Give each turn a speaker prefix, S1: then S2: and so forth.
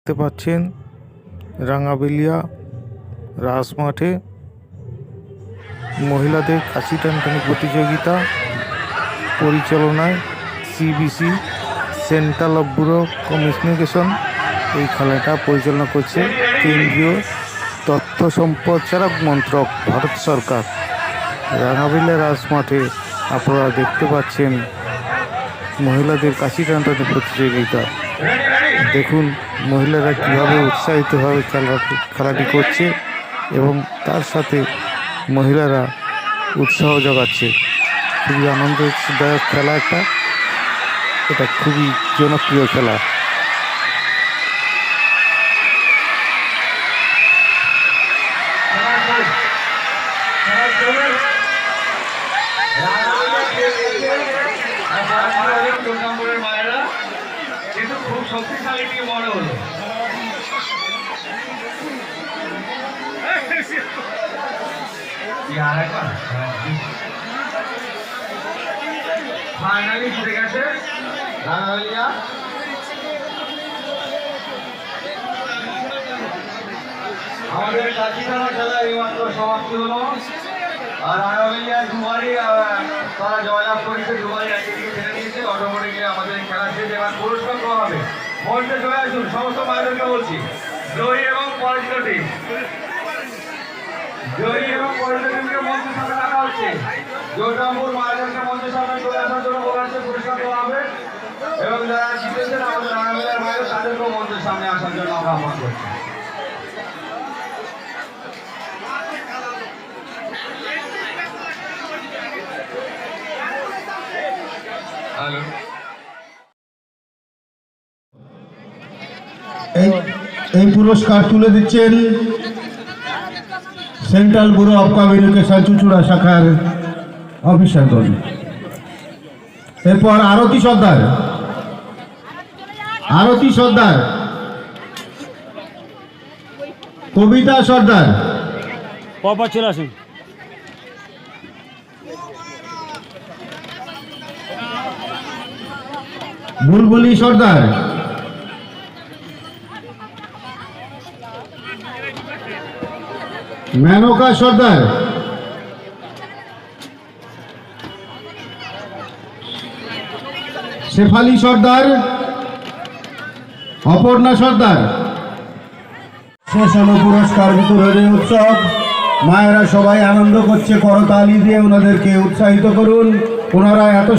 S1: দেখতে পাচ্ছেন রাঙ্গাবেলিয়া রাজমাঠে মহিলাদের কাঁচি টানটানি প্রতিযোগিতা পরিচালনায় CBC central bureau of communication. এই খেলাটা পরিচালনা করছে কেন্দ্রীয় তথ্য সম্প্রচারক মন্ত্রক, ভারত সরকার। রাঙ্গাবেলিয়া রাজমাঠে আপনারা দেখতে পাচ্ছেন মহিলাদের কাঁচি টানটানি প্রতিযোগিতা। দেখুন মহিলারা কীভাবে উৎসাহিতভাবে খেলাটি করছে এবং তার সাথে মহিলারা উৎসাহ জোগাচ্ছে। খুবই আনন্দদায়ক খেলা এটা খুবই জনপ্রিয় খেলা।
S2: খুব শক্তিশালী টিম মনে হলো। ফাইনালি জিতে গেছে রাঙ্গাবেলিয়া। আমাদের কাঁচি টানা খেলা এইমাত্র সমাপ্তি হলো। আর রাঙ্গাবেলিয়া দুবারই তারা জয়লাভ করেছে, দুবারই একই দিকে ছেড়ে দিয়েছে। অটোমেটিকলি আমাদের খেলা শেষ, এবার পুরস্কার দেওয়া হবে। মঞ্চে চলে আসুন সমস্ত মায়েদেরকে বলছি, জয়ী এবং পরাজিত টিম, জয়ী এবং পরাজিত টিমকে মঞ্চের সামনে রাখা হচ্ছে। জোররামপুর মায়েদেরকে মঞ্চের সামনে চলে আসার জন্য বলা হচ্ছে, পুরস্কার দেওয়া হবে। এবং যারা জিতেছেন আমাদের রাঙ্গাবেলিয়ার মায়ের, তাদেরকেও মঞ্চের সামনে আসার জন্য আমরা আহ্বান করছি।
S3: এই পুরস্কার তুলে দিচ্ছেন central bureau of communication Chuchura শাখার অফিসারগণ। এরপর আরতি সর্দার, কবিতা সর্দার,
S4: চলে আসুন।
S3: বুলবুলি সর্দার, মেনকা সর্দার, শেফালি সর্দার, অপর্ণা সর্দার। শেষ হলো পুরস্কার বিতরণী উৎসব। মায়েরা সবাই আনন্দ করছে, করতালি দিয়ে ওনাদেরকে উৎসাহিত করুন। ওনারা এত